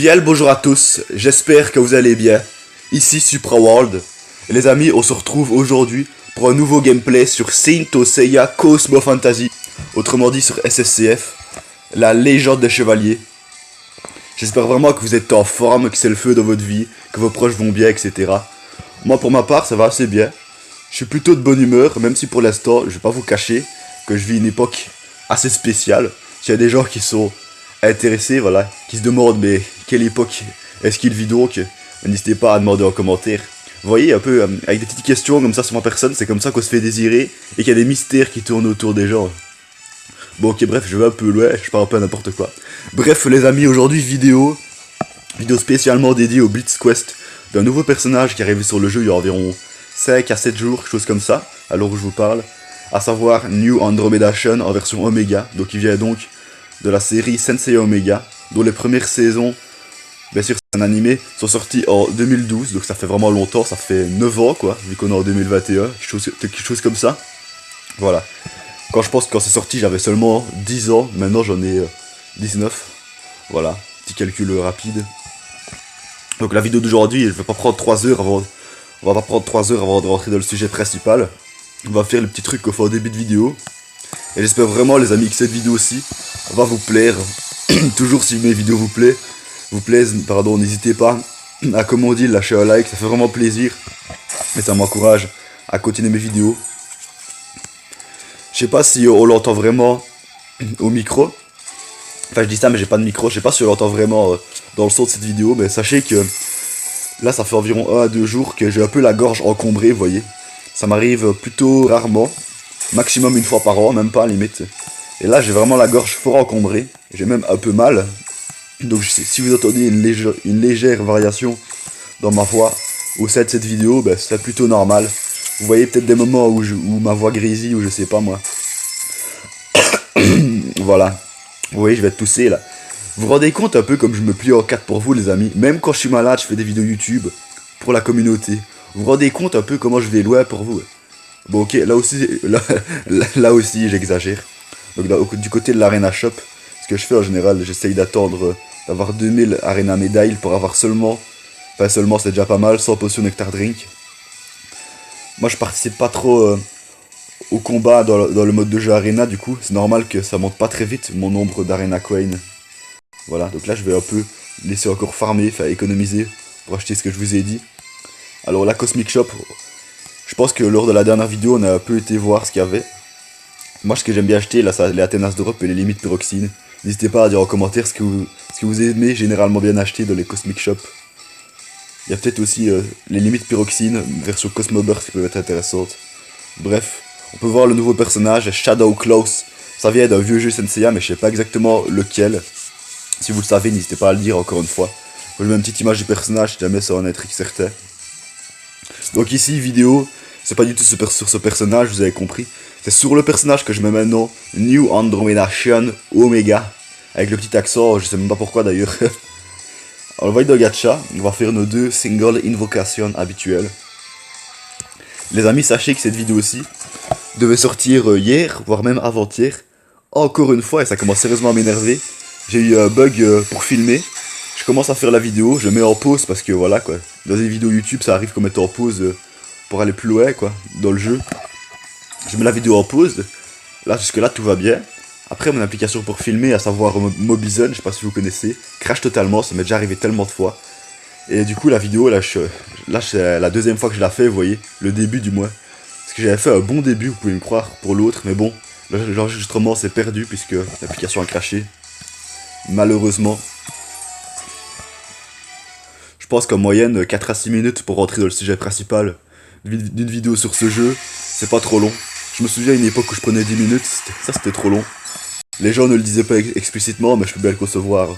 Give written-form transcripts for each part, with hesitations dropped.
Bien le bonjour à tous, j'espère que vous allez bien. Ici Supra World. Et les amis, on se retrouve aujourd'hui pour un nouveau gameplay sur Saint Seiya Cosmo Fantasy. Autrement dit sur SSCF, la légende des chevaliers. J'espère vraiment que vous êtes en forme, que c'est le feu dans votre vie, que vos proches vont bien, etc. Moi pour ma part, ça va assez bien. Je suis plutôt de bonne humeur, même si pour l'instant, je vais pas vous cacher que je vis une époque assez spéciale. Il y a des gens qui sont intéressés, voilà, qui se demandent mais quelle époque est-ce qu'il vit donc. N'hésitez pas à demander en commentaire. Vous voyez, un peu avec des petites questions comme ça sur ma personne, c'est comme ça qu'on se fait désirer et qu'il y a des mystères qui tournent autour des gens. Bon ok, bref, je vais un peu loin, je parle un peu à n'importe quoi. Bref les amis, aujourd'hui vidéo spécialement dédiée au Blitz Quest d'un nouveau personnage qui est arrivé sur le jeu il y a environ 5 à 7 jours, quelque chose comme ça, à l'heure où je vous parle, à savoir New Andromeda Shun en version Omega, donc il vient donc de la série Sensei Omega, dont les premières saisons, bien sûr c'est un animé, sont sorties en 2012, donc ça fait vraiment longtemps, ça fait 9 ans quoi, vu qu'on est en 2021, quelque chose comme ça. Voilà. Quand je pense que quand c'est sorti j'avais seulement 10 ans, maintenant j'en ai 19. Voilà, petit calcul rapide. Donc la vidéo d'aujourd'hui, je vais pas prendre 3 heures avant. On va pas prendre 3 heures avant de rentrer dans le sujet principal. On va faire le petit truc qu'on fait au début de vidéo. Et j'espère vraiment les amis que cette vidéo aussi va vous plaire. Toujours si mes vidéos vous plaisent, pardon, n'hésitez pas à, comme on dit, lâcher un like, ça fait vraiment plaisir. Et ça m'encourage à continuer mes vidéos. Je sais pas si on l'entend vraiment au micro. Enfin je dis ça mais j'ai pas de micro, je sais pas si on l'entend vraiment dans le son de cette vidéo, mais sachez que là ça fait environ 1 à 2 jours que j'ai un peu la gorge encombrée, vous voyez. Ça m'arrive plutôt rarement, maximum une fois par an, même pas limite. Et là j'ai vraiment la gorge fort encombrée, j'ai même un peu mal. Donc si vous entendez une légère variation dans ma voix au sein de cette vidéo, ben, c'est plutôt normal. Vous voyez peut-être des moments où ma voix grésille ou je sais pas moi. Voilà. Vous voyez, je vais tousser là. Vous vous rendez compte un peu comme je me plie en 4 pour vous les amis. Même quand je suis malade, je fais des vidéos YouTube pour la communauté. Vous vous rendez compte un peu comment je vais loin pour vous. Bon ok, là aussi j'exagère. Donc du côté de l'Arena Shop, ce que je fais en général, j'essaye d'attendre d'avoir 2000 Arena médailles pour avoir seulement, enfin seulement c'est déjà pas mal, 100 potions Nectar Drink. Moi je participe pas trop au combat dans le mode de jeu Arena, du coup c'est normal que ça monte pas très vite mon nombre d'Arena Coin. Voilà, donc là je vais un peu laisser encore farmer, enfin économiser pour acheter ce que je vous ai dit. Alors la Cosmic Shop, je pense que lors de la dernière vidéo on a un peu été voir ce qu'il y avait. Moi ce que j'aime bien acheter là c'est les Athenas Drop et les limites pyroxine. N'hésitez pas à dire en commentaire ce que vous aimez généralement bien acheter dans les Cosmic Shop. Il y a peut-être aussi les limites pyroxine, version Cosmo Burst qui peuvent être intéressantes. Bref, on peut voir le nouveau personnage, Shadow Klaus. Ça vient d'un vieux jeu Senseiya mais je sais pas exactement lequel. Si vous le savez, n'hésitez pas à le dire encore une fois. Je mets une petite image du personnage si jamais ça en est certain. Donc ici, vidéo, c'est pas du tout sur ce personnage, vous avez compris. C'est sur le personnage que je mets maintenant New Andromeda Shun Omega. Avec le petit accent, je sais même pas pourquoi d'ailleurs. Alors, on va être dans Gacha, on va faire nos 2 single invocations habituelles. Les amis, sachez que cette vidéo-ci devait sortir hier, voire même avant-hier. Encore une fois, et ça commence sérieusement à m'énerver. J'ai eu un bug pour filmer. Je commence à faire la vidéo, je mets en pause parce que voilà quoi. Dans les vidéos YouTube, ça arrive qu'on mette en pause pour aller plus loin quoi, dans le jeu. Je mets la vidéo en pause. Là, jusque là, tout va bien. Après, mon application pour filmer, à savoir Mobizen, je sais pas si vous connaissez, crash totalement, ça m'est déjà arrivé tellement de fois. Et du coup, la vidéo, là, c'est la deuxième fois que je la fais, vous voyez, le début du mois. Parce que j'avais fait un bon début, vous pouvez me croire, pour l'autre, mais bon, l'enregistrement s'est perdu puisque l'application a crashé. Malheureusement. Je pense qu'en moyenne, 4 à 6 minutes pour rentrer dans le sujet principal d'une vidéo sur ce jeu, c'est pas trop long. Je me souviens à une époque où je prenais 10 minutes, ça c'était trop long. Les gens ne le disaient pas explicitement, mais je peux bien le concevoir.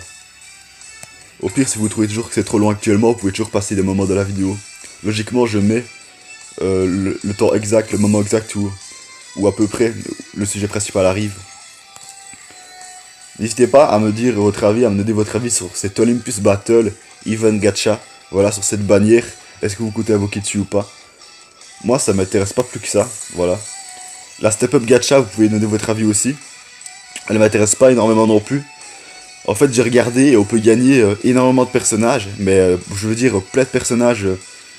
Au pire, si vous trouvez toujours que c'est trop long actuellement, vous pouvez toujours passer des moments de la vidéo. Logiquement, je mets le temps exact, le moment exact où à peu près le sujet principal arrive. N'hésitez pas à me dire votre avis, à me donner votre avis sur cet Olympus Battle Event Gacha. Voilà, sur cette bannière. Est-ce que vous comptez invoquer dessus ou pas? Moi, ça m'intéresse pas plus que ça. Voilà. La Step Up Gacha, vous pouvez donner votre avis aussi. Elle m'intéresse pas énormément non plus. En fait, j'ai regardé et on peut gagner énormément de personnages, mais je veux dire plein de personnages,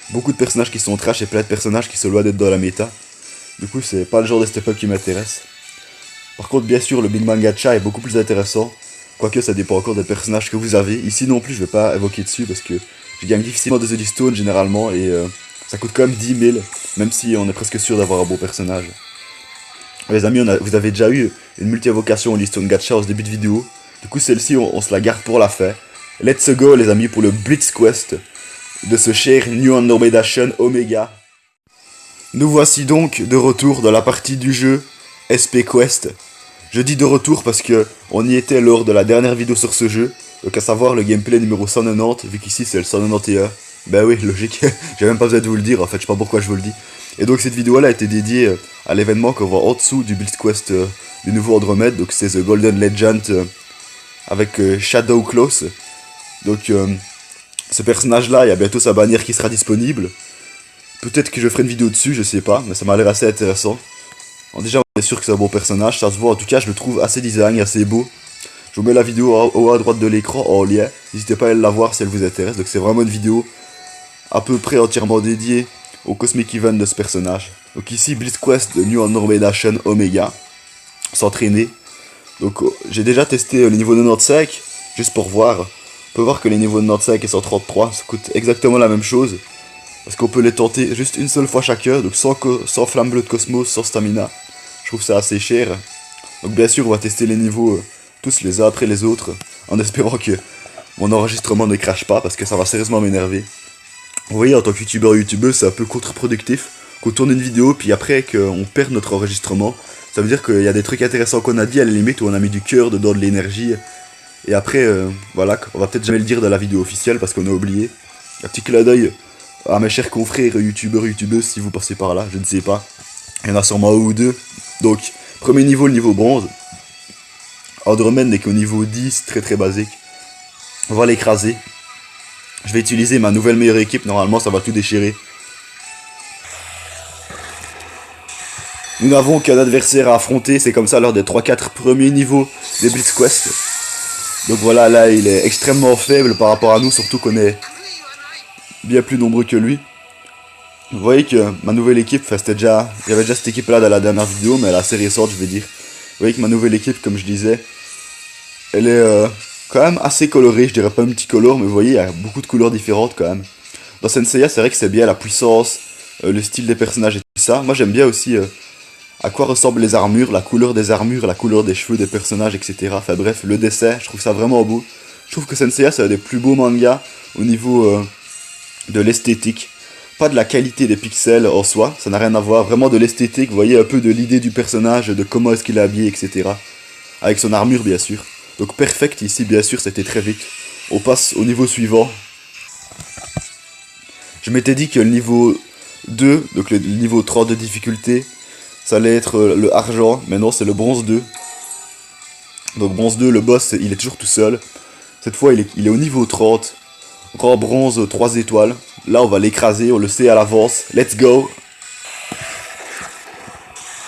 beaucoup de personnages qui sont trash et plein de personnages qui se loin d'être dans la méta. Du coup, c'est pas le genre de step-up qui m'intéresse. Par contre, bien sûr, le Big Man Gacha est beaucoup plus intéressant, quoique ça dépend encore des personnages que vous avez. Ici non plus, je vais pas évoquer dessus parce que je gagne difficilement des Stones généralement et ça coûte quand même 10 000, même si on est presque sûr d'avoir un bon personnage. Les amis, vous avez déjà eu une multi-invocation au Stone Gacha au début de vidéo. Du coup, celle-ci, on se la garde pour la fin. Let's go, les amis, pour le Blitz Quest de ce cher New Andromeda Shun Omega. Nous voici donc de retour dans la partie du jeu SP Quest. Je dis de retour parce que on y était lors de la dernière vidéo sur ce jeu. Donc à savoir le gameplay numéro 190, vu qu'ici c'est le 191. Ben oui, logique, j'ai même pas besoin de vous le dire, en fait, je sais pas pourquoi je vous le dis. Et donc cette vidéo-là a été dédiée à l'événement qu'on voit en dessous du Blitz Quest du nouveau Andromeda. Donc c'est The Golden Legend avec Shadow Close. Donc ce personnage-là, il y a bientôt sa bannière qui sera disponible. Peut-être que je ferai une vidéo dessus, je sais pas, mais ça m'a l'air assez intéressant. Alors déjà, on est sûr que c'est un bon personnage, ça se voit. En tout cas, je le trouve assez design, assez beau. Je vous mets la vidéo en haut à droite de l'écran en lien. N'hésitez pas à aller la voir si elle vous intéresse. Donc c'est vraiment une vidéo à peu près entièrement dédiée au Cosmic Event de ce personnage. Donc ici, Blitz Quest de New Andromeda Shun Omega. S'entraîner. Donc j'ai déjà testé les niveaux 95, juste pour voir. On peut voir que les niveaux 95 et 133, ça coûte exactement la même chose. Parce qu'on peut les tenter juste une seule fois chacun, donc sans flamme bleue de cosmos, sans stamina. Je trouve ça assez cher. Donc bien sûr, on va tester les niveaux tous les uns après les autres, en espérant que mon enregistrement ne crache pas, parce que ça va sérieusement m'énerver. Vous voyez, en tant que youtubeuse, c'est un peu contre-productif qu'on tourne une vidéo, puis après qu'on perd notre enregistrement. Ça veut dire qu'il y a des trucs intéressants qu'on a dit à la limite, où on a mis du cœur dedans, de l'énergie. Et après, voilà, on va peut-être jamais le dire dans la vidéo officielle, parce qu'on a oublié. Un petit clin d'œil à mes chers confrères youtubeuses, si vous passez par là, je ne sais pas. Il y en a sûrement un ou deux. Donc, premier niveau, le niveau bronze. Andromeda n'est qu'au niveau 10, très très basique. On va l'écraser. Je vais utiliser ma nouvelle meilleure équipe, normalement ça va tout déchirer. Nous n'avons qu'un adversaire à affronter, c'est comme ça lors des 3-4 premiers niveaux des Blitz Quest. Donc voilà, là il est extrêmement faible par rapport à nous, surtout qu'on est bien plus nombreux que lui. Vous voyez que ma nouvelle équipe, il y avait déjà cette équipe là dans la dernière vidéo, mais elle est assez récente je veux dire. Vous voyez que ma nouvelle équipe, comme je disais, elle est quand même assez colorée, je dirais pas multicolore, mais vous voyez, il y a beaucoup de couleurs différentes quand même. Dans Senseiya, c'est vrai que c'est bien la puissance, le style des personnages et tout ça. Moi j'aime bien aussi à quoi ressemblent les armures, la couleur des armures, la couleur des cheveux des personnages, etc. Enfin bref, le dessin, je trouve ça vraiment beau. Je trouve que Senseiya c'est un des plus beaux mangas au niveau de l'esthétique. Pas de la qualité des pixels en soi, ça n'a rien à voir, vraiment de l'esthétique, vous voyez un peu de l'idée du personnage, de comment est-ce qu'il est habillé, etc. Avec son armure bien sûr. Donc perfect ici, bien sûr, c'était très vite. On passe au niveau suivant. Je m'étais dit que le niveau 2, donc le niveau 30 de difficulté, ça allait être le argent, mais non, c'est le bronze 2. Donc bronze 2, le boss, il est toujours tout seul. Cette fois, il est au niveau 30. Rang bronze 3 étoiles. Là, on va l'écraser, on le sait à l'avance. Let's go!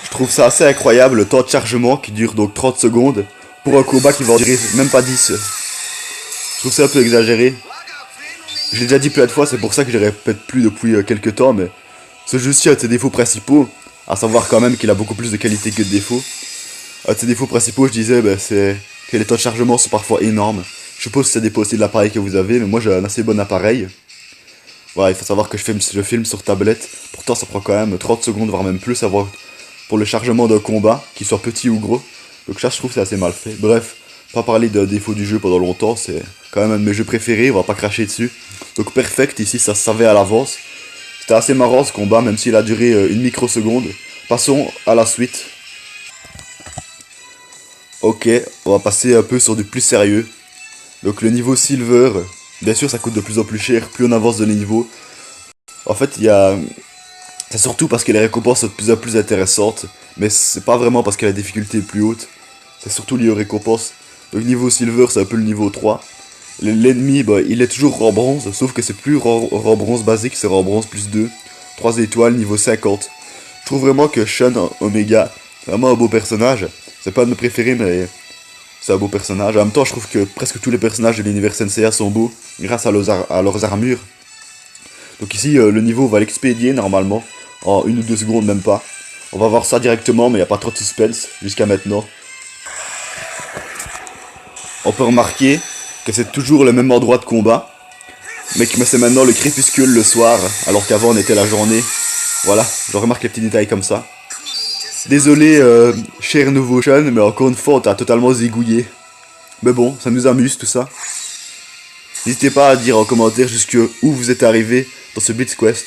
Je trouve ça assez incroyable, le temps de chargement qui dure donc 30 secondes. Pour un combat qui va en durer même pas 10. Je trouve ça un peu exagéré. Je l'ai déjà dit plein de fois, c'est pour ça que je répète plus depuis quelques temps, mais ce jeu-ci a de ses défauts principaux, à savoir quand même qu'il a beaucoup plus de qualité que de défauts. Un de ses défauts principaux, je disais, c'est que les temps de chargement sont parfois énormes. Je suppose que ça dépend aussi de l'appareil que vous avez, mais moi j'ai un assez bon appareil. Voilà, il faut savoir que je filme sur tablette, pourtant ça prend quand même 30 secondes, voire même plus, pour le chargement d'un combat, qu'il soit petit ou gros. Donc ça, je trouve que c'est assez mal fait. Bref, pas parler de défaut du jeu pendant longtemps, c'est quand même un de mes jeux préférés, on va pas cracher dessus. Donc perfect, ici ça se savait à l'avance. C'était assez marrant ce combat, même s'il a duré une microseconde. Passons à la suite. Ok, on va passer un peu sur du plus sérieux. Donc le niveau Silver, bien sûr ça coûte de plus en plus cher, plus on avance de les niveaux. En fait, c'est surtout parce que les récompenses sont de plus en plus intéressantes, mais c'est pas vraiment parce que la difficulté est plus haute. C'est surtout lié aux récompenses. Donc niveau Silver, c'est un peu le niveau 3. L'ennemi, bah, il est toujours rang bronze, sauf que c'est plus rang bronze basique, c'est rang bronze plus 2. 3 étoiles, niveau 50. Je trouve vraiment que Shun Omega, c'est vraiment un beau personnage. C'est pas un de mes préférés, mais C'est un beau personnage. En même temps, je trouve que presque tous les personnages de l'univers Senseiya sont beaux grâce à leurs armures. Donc ici, le niveau, on va l'expédier normalement, en 1 ou 2 secondes, même pas. On va voir ça directement, mais il n'y a pas trop de suspense jusqu'à maintenant. On peut remarquer que c'est toujours le même endroit de combat, mais que c'est maintenant le crépuscule le soir, alors qu'avant on était la journée. Voilà, je remarque les petits détails comme ça. Désolé, cher nouveau Sean, mais encore une fois, on t'a totalement zigouillé. Mais bon, ça nous amuse tout ça. N'hésitez pas à dire en commentaire jusque où vous êtes arrivé dans ce Blitz Quest.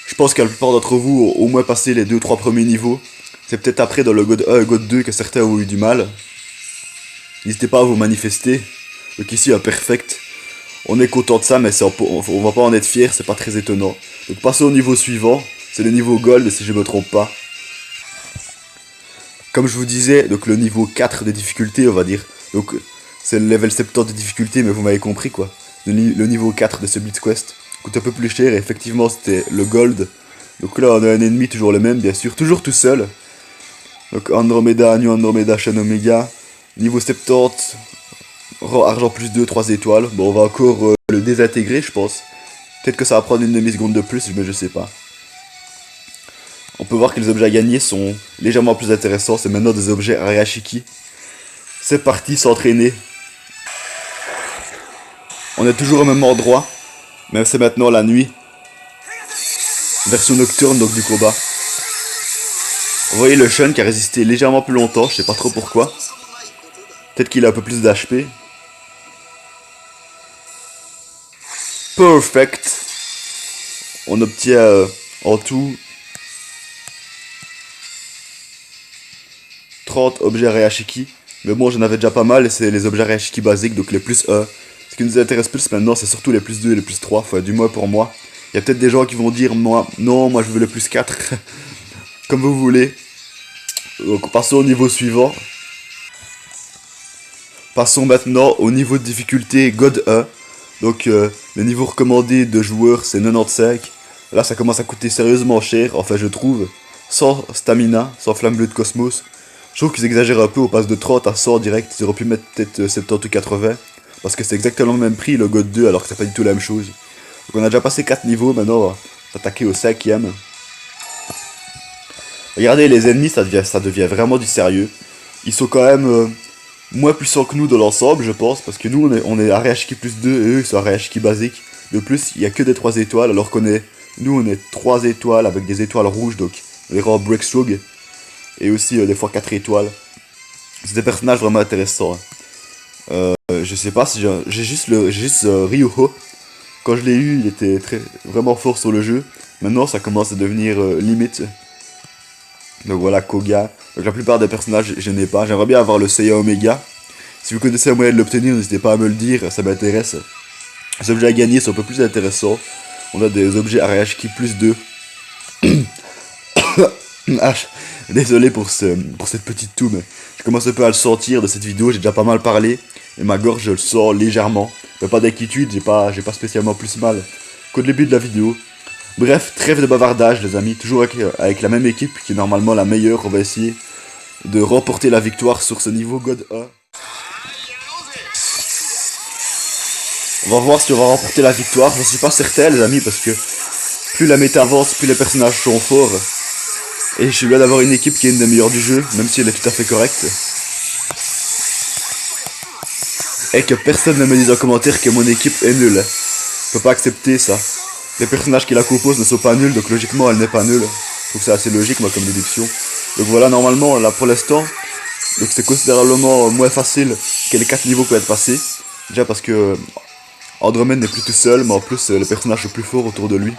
Je pense que la plupart d'entre vous ont au moins passé les 2-3 premiers niveaux. C'est peut-être après dans le God 1 et God 2 que certains ont eu du mal. N'hésitez pas à vous manifester. Donc ici, un perfect. On est content de ça, mais on va pas en être fier, c'est pas très étonnant. Donc passons au niveau suivant. C'est le niveau Gold, si je me trompe pas. Comme je vous disais, donc le niveau 4 de difficulté, on va dire. Donc c'est le level 70 de difficulté, mais vous m'avez compris quoi. Le niveau 4 de ce Blitz Quest coûte un peu plus cher, et effectivement c'était le Gold. Donc là on a un ennemi, toujours le même bien sûr, toujours tout seul. Donc Andromeda, New Andromeda, Shen Omega. Niveau 70, argent plus 2, 3 étoiles. Bon, on va encore le désintégrer, je pense. Peut-être que ça va prendre une demi-seconde de plus, mais je sais pas. On peut voir que les objets à gagner sont légèrement plus intéressants. C'est maintenant des objets Arashiki. C'est parti, s'entraîner. On est toujours au même endroit, mais c'est maintenant la nuit. Version nocturne donc du combat. Vous voyez le Sean qui a résisté légèrement plus longtemps, je sais pas trop pourquoi. Peut-être qu'il a un peu plus d'HP. Perfect. On obtient en tout 30 objets Arashiki. Mais bon, j'en avais déjà pas mal et c'est les objets Arashiki basiques, donc les plus 1. Ce qui nous intéresse plus maintenant, c'est surtout les plus 2 et les plus 3, enfin du moins pour moi. Il y a peut-être des gens qui vont dire, moi je veux le plus 4. Comme vous voulez. Donc passons au niveau suivant. Passons maintenant au niveau de difficulté God 1. Donc le niveau recommandé de joueurs c'est 95. Là ça commence à coûter sérieusement cher, enfin je trouve. Sans stamina, sans flamme bleue de cosmos. Je trouve qu'ils exagèrent un peu, on passe de 30 à 100 direct. Ils auraient pu mettre peut-être 70 ou 80. Parce que c'est exactement le même prix le God 2 alors que c'est pas du tout la même chose. Donc on a déjà passé 4 niveaux, maintenant on va s'attaquer au 5ème. Regardez les ennemis, ça devient vraiment du sérieux. Ils sont quand même moins puissants que nous dans l'ensemble je pense. Parce que nous on est Arashiki plus 2 et eux ils sont Arashiki basique. De plus il n'y a que des 3 étoiles alors qu'on est... Nous on est 3 étoiles avec des étoiles rouges donc on les rend Breakstrug. Et aussi des fois 4 étoiles. C'est des personnages vraiment intéressants. Je sais pas si j'ai juste Ryuho. Quand je l'ai eu, il était vraiment fort sur le jeu. Maintenant, ça commence à devenir limite. Donc voilà, Koga. Donc la plupart des personnages, je n'ai pas. J'aimerais bien avoir le Seiya Omega. Si vous connaissez un moyen de l'obtenir, n'hésitez pas à me le dire, ça m'intéresse. Les objets à gagner sont un peu plus intéressants. On a des objets Arashiki plus 2. Ah, désolé pour cette petite toux, mais je commence un peu à le sentir de cette vidéo. J'ai déjà pas mal parlé. Et ma gorge, je le sens légèrement. Mais pas d'inquiétude, j'ai pas spécialement plus mal qu'au début de la vidéo. Bref, trêve de bavardage les amis. Toujours avec la même équipe qui est normalement la meilleure. On va essayer de remporter la victoire sur ce niveau God 1. On va voir si on va remporter la victoire. Je suis pas certain les amis parce que plus la méta avance, plus les personnages sont forts. Et je suis bien d'avoir une équipe qui est une des meilleures du jeu, même si elle est tout à fait correcte. Et que personne ne me dise en commentaire que mon équipe est nulle. Je peux pas accepter ça. Les personnages qui la composent ne sont pas nuls, donc logiquement elle n'est pas nulle. Je trouve que c'est assez logique moi comme déduction. Donc voilà, normalement là pour l'instant, donc c'est considérablement moins facile que les 4 niveaux qu'on vient de passer. Déjà parce que Andromède n'est plus tout seul, mais en plus le personnage est plus fort autour de lui.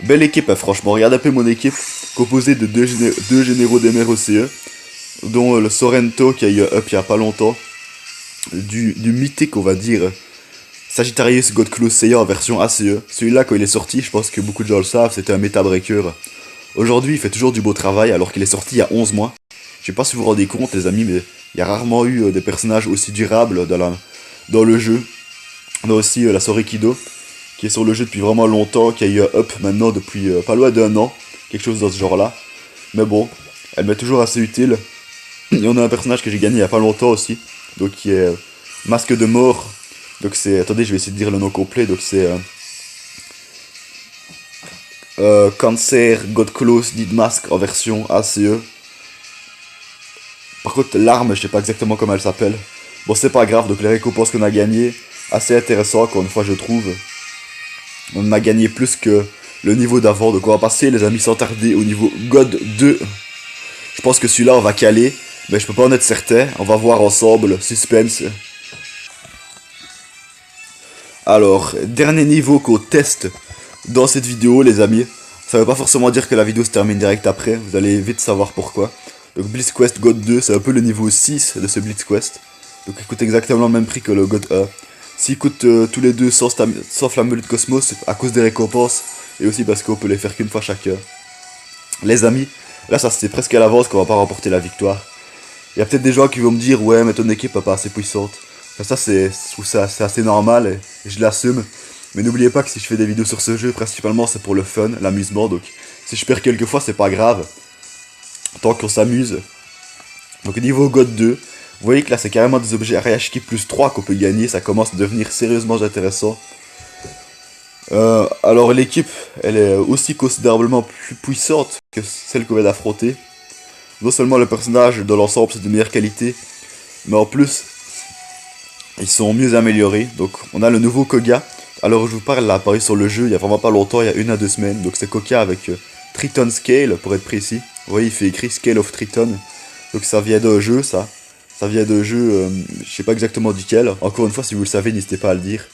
Belle équipe hein, franchement, regardez un peu mon équipe, composée de deux généraux des mers OCE, dont le Sorrento qui a eu up il y a pas longtemps, du mythique on va dire, Sagittarius God Claw Seiya en version ACE. Celui-là quand il est sorti, je pense que beaucoup de gens le savent, c'était un méta breaker. Aujourd'hui il fait toujours du beau travail alors qu'il est sorti il y a 11 mois. Je sais pas si vous vous rendez compte les amis, mais il y a rarement eu des personnages aussi durables dans le jeu. On a aussi la Sorikido, qui est sur le jeu depuis vraiment longtemps, qui a eu un up maintenant depuis pas loin d'1 an, quelque chose dans ce genre là. Mais bon, elle m'est toujours assez utile. Et on a un personnage que j'ai gagné il y a pas longtemps aussi, donc qui est Masque de Mort. Donc c'est, attendez, je vais essayer de dire le nom complet, donc c'est Cancer God Close Need Mask en version ACE. Par contre, l'arme, je sais pas exactement comment elle s'appelle. Bon, c'est pas grave, donc les récompenses qu'on a gagnées, assez intéressant, encore une fois, je trouve. On a gagné plus que le niveau d'avant, donc on va passer, les amis, sans tarder, au niveau God 2. Je pense que celui-là, on va caler, mais je peux pas en être certain. On va voir ensemble, suspense. Alors, dernier niveau qu'on teste dans cette vidéo, les amis. Ça veut pas forcément dire que la vidéo se termine direct après, vous allez vite savoir pourquoi. Donc Blitz Quest God 2, c'est un peu le niveau 6 de ce Blitz Quest. Donc il coûte exactement le même prix que le God 1. S'ils coûtent tous les deux sans flamme de cosmos, c'est à cause des récompenses. Et aussi parce qu'on peut les faire qu'une fois chacun. Les amis, là ça c'est presque à l'avance qu'on va pas remporter la victoire. Il y a peut-être des gens qui vont me dire, ouais mais ton équipe n'est pas assez puissante. Enfin, ça je trouve ça c'est assez normal et je l'assume. Mais n'oubliez pas que si je fais des vidéos sur ce jeu, principalement c'est pour le fun, l'amusement. Donc si je perds quelques fois, c'est pas grave. Tant qu'on s'amuse. Donc niveau God 2, vous voyez que là c'est carrément des objets Arayashiki plus 3 qu'on peut gagner. Ça commence à devenir sérieusement intéressant. Alors l'équipe, elle est aussi considérablement plus puissante que celle qu'on vient d'affronter. Non seulement le personnage dans l'ensemble c'est de meilleure qualité, mais en plus, ils sont mieux améliorés. Donc on a le nouveau Koga. Alors je vous parle, il a apparu sur le jeu il y a vraiment pas longtemps, il y a 1 à 2 semaines. Donc c'est Koga avec Triton Scale pour être précis. Vous voyez, il fait écrit Scale of Triton. Donc ça vient d'un jeu, ça. Ça vient d'un jeu, je sais pas exactement duquel. Encore une fois, si vous le savez, n'hésitez pas à le dire.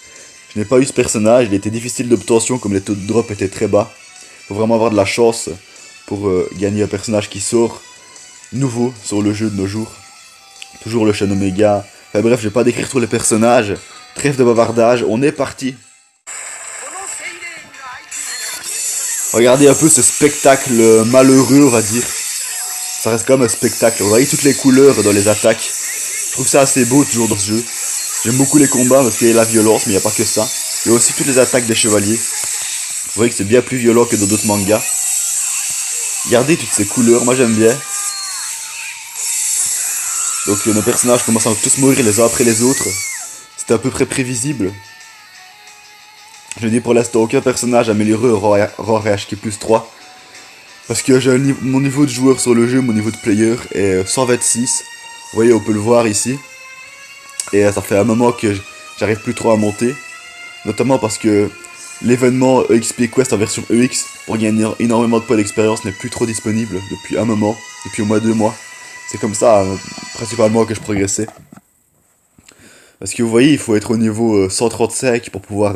Je n'ai pas eu ce personnage, il était difficile d'obtention comme les taux de drop étaient très bas. Faut vraiment avoir de la chance pour gagner un personnage qui sort nouveau sur le jeu de nos jours. Toujours le Shen Omega. Enfin bref, je vais pas décrire tous les personnages. Trêve de bavardage, on est parti. Regardez un peu ce spectacle malheureux, on va dire. Ça reste comme un spectacle. Vous voyez toutes les couleurs dans les attaques. Je trouve ça assez beau toujours dans ce jeu. J'aime beaucoup les combats parce qu'il y a la violence, mais il n'y a pas que ça. Il y a aussi toutes les attaques des chevaliers. Vous voyez que c'est bien plus violent que dans d'autres mangas. Regardez toutes ces couleurs, moi j'aime bien. Donc nos personnages commencent à tous mourir les uns après les autres. C'était à peu près prévisible. Je dis pour l'instant aucun personnage amélioré au Roar HK plus 3. Parce que j'ai mon niveau de joueur sur le jeu, mon niveau de player est 126. Vous voyez, on peut le voir ici. Et ça fait un moment que j'arrive plus trop à monter. Notamment parce que l'événement EXP Quest en version EX pour gagner énormément de points d'expérience n'est plus trop disponible depuis un moment, depuis au moins 2 mois. C'est comme ça, principalement, que je progressais. Parce que vous voyez, il faut être au niveau 135 pour pouvoir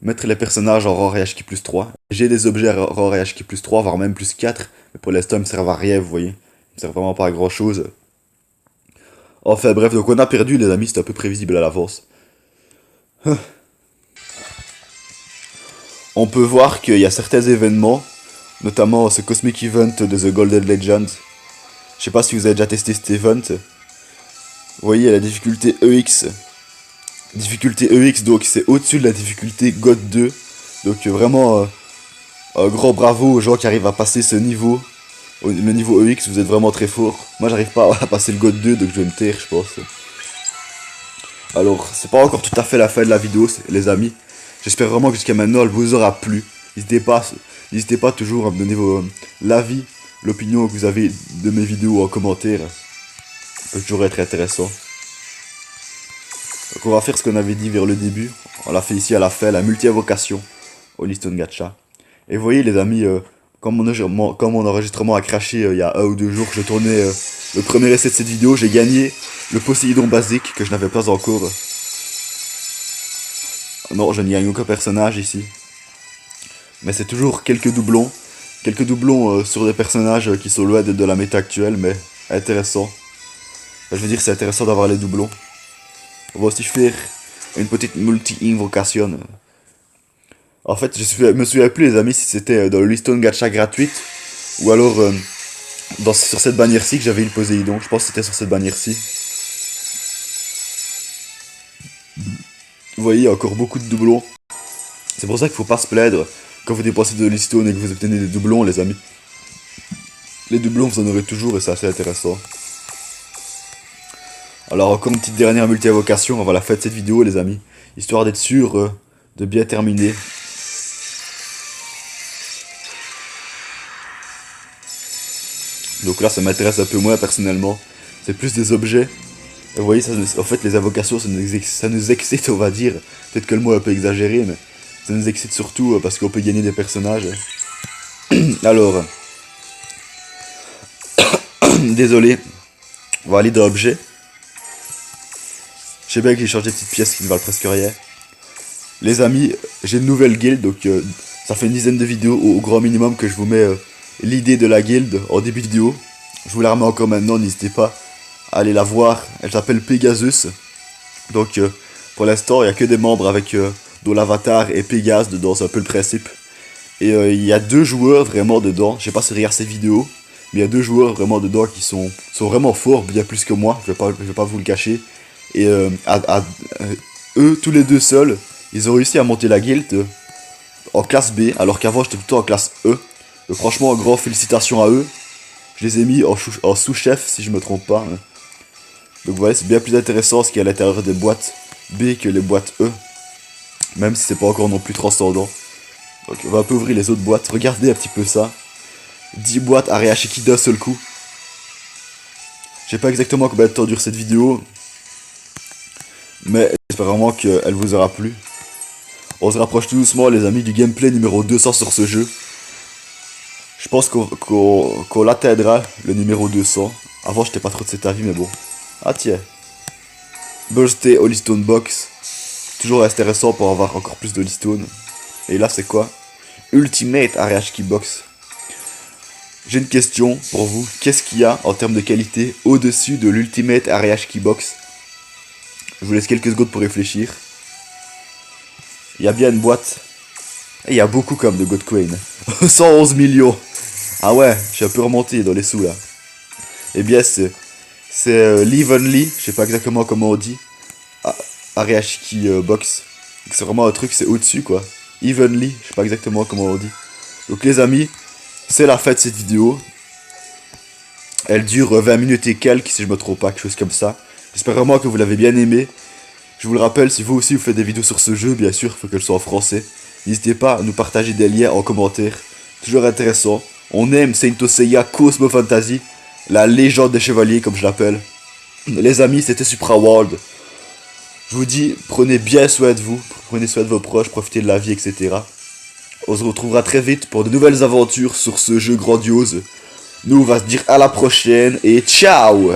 mettre les personnages en Roar HK plus 3. J'ai des objets Roar HK plus 3, voire même plus 4. Mais pour l'instant, ils me servent à rien, vous voyez. Ils me servent vraiment pas à grand chose. Enfin bref, donc on a perdu les amis, c'était un peu prévisible à l'avance. On peut voir qu'il y a certains événements, notamment ce Cosmic Event de The Golden Legends. Je sais pas si vous avez déjà testé cet event. Vous voyez la difficulté EX. Difficulté EX, donc c'est au-dessus de la difficulté God 2. Donc vraiment un grand bravo aux gens qui arrivent à passer ce niveau. Le niveau EX, vous êtes vraiment très fort. Moi j'arrive pas à passer le God 2, donc je vais me taire je pense. Alors c'est pas encore tout à fait la fin de la vidéo les amis. J'espère vraiment que jusqu'à maintenant elle vous aura plu. N'hésitez pas toujours à me donner l'avis, l'opinion que vous avez de mes vidéos en commentaire. Ça peut toujours être intéressant. Donc on va faire ce qu'on avait dit vers le début. On l'a fait ici à la fin, la multi-invocation au Liston Gacha. Et vous voyez les amis, comme mon enregistrement a craché il y a 1 ou 2 jours que je tournais le premier essai de cette vidéo, j'ai gagné le Poséidon basique que je n'avais pas encore. Non, je n'y gagne aucun personnage ici. Mais c'est toujours quelques doublons. Quelques doublons sur des personnages qui sont loin d'être de la méta actuelle, mais intéressant. Enfin, je veux dire, c'est intéressant d'avoir les doublons. On va aussi faire une petite multi-invocation. En fait, je me souviens plus les amis si c'était dans le Liston Gacha gratuite ou alors sur cette bannière-ci que j'avais eu le Poséidon. Je pense que c'était sur cette bannière-ci. Vous voyez, il y a encore beaucoup de doublons. C'est pour ça qu'il faut pas se plaindre quand vous dépensez de l'Liston et que vous obtenez des doublons les amis. Les doublons vous en aurez toujours et c'est assez intéressant. Alors encore une petite dernière multi-invocation avant la fin de cette vidéo les amis. Histoire d'être sûr de bien terminer. Donc là ça m'intéresse un peu moins personnellement. C'est plus des objets. Et vous voyez, en fait les invocations ça nous excite on va dire. Peut-être que le mot est un peu exagéré mais ça nous excite surtout parce qu'on peut gagner des personnages. Alors... Désolé. On va aller dans l'objet. Je sais bien que j'ai changé des petites pièces qui ne valent presque rien. Les amis, j'ai une nouvelle guilde, donc ça fait une dizaine de vidéos au grand minimum que je vous mets l'idée de la guilde en début de vidéo. Je vous la remets encore maintenant, n'hésitez pas à aller la voir. Elle s'appelle Pegasus. Donc pour l'instant, il n'y a que des membres avec dont l'avatar et Pégase dedans, c'est un peu le principe. Et il y a 2 joueurs vraiment dedans, je sais pas si regarde ces vidéos, mais il y a 2 joueurs vraiment dedans qui sont vraiment forts, bien plus que moi, je vais pas vous le cacher. Et eux, tous les 2 seuls, ils ont réussi à monter la guilde en classe B, alors qu'avant j'étais plutôt en classe E. Donc franchement, grand félicitations à eux. Je les ai mis en sous-chef, si je me trompe pas. Hein. Donc voilà, c'est bien plus intéressant ce qu'il y a à l'intérieur des boîtes B que les boîtes E. Même si c'est pas encore non plus transcendant. Donc on va un peu ouvrir les autres boîtes. Regardez un petit peu ça. 10 boîtes Areashiki d'un seul coup. Je sais pas exactement combien de temps dure cette vidéo. Mais j'espère vraiment qu'elle vous aura plu. On se rapproche tout doucement les amis du gameplay numéro 200 sur ce jeu. Je pense qu'on l'atteindra le numéro 200. Avant j'étais pas trop de cet avis mais bon. Ah tiens. Birthday Holy Stone Box. Toujours intéressant pour avoir encore plus de Holystone. Et là c'est quoi? Ultimate Areashiki Box. J'ai une question pour vous. Qu'est-ce qu'il y a en termes de qualité au-dessus de l'Ultimate Areashiki Box? Je vous laisse quelques secondes pour réfléchir. Il y a bien une boîte. Et il y a beaucoup comme de God Queen. 111 millions. Ah ouais, je suis un peu remonté dans les sous là. Eh bien c'est l'Evenly, je sais pas exactement comment on dit. Areashiki Box. C'est vraiment un truc, c'est au-dessus quoi. Evenly, je sais pas exactement comment on dit. Donc les amis, c'est la fin de cette vidéo. Elle dure 20 minutes et quelques si je me trompe pas, quelque chose comme ça. J'espère vraiment que vous l'avez bien aimé. Je vous le rappelle, si vous aussi vous faites des vidéos sur ce jeu, bien sûr, il faut qu'elles soient en français. N'hésitez pas à nous partager des liens en commentaire. Toujours intéressant. On aime Saint Seiya Cosmo Fantasy, la légende des chevaliers comme je l'appelle. Les amis, c'était Supra World. Je vous dis, prenez bien soin de vous, prenez soin de vos proches, profitez de la vie, etc. On se retrouvera très vite pour de nouvelles aventures sur ce jeu grandiose. Nous, on va se dire à la prochaine et ciao!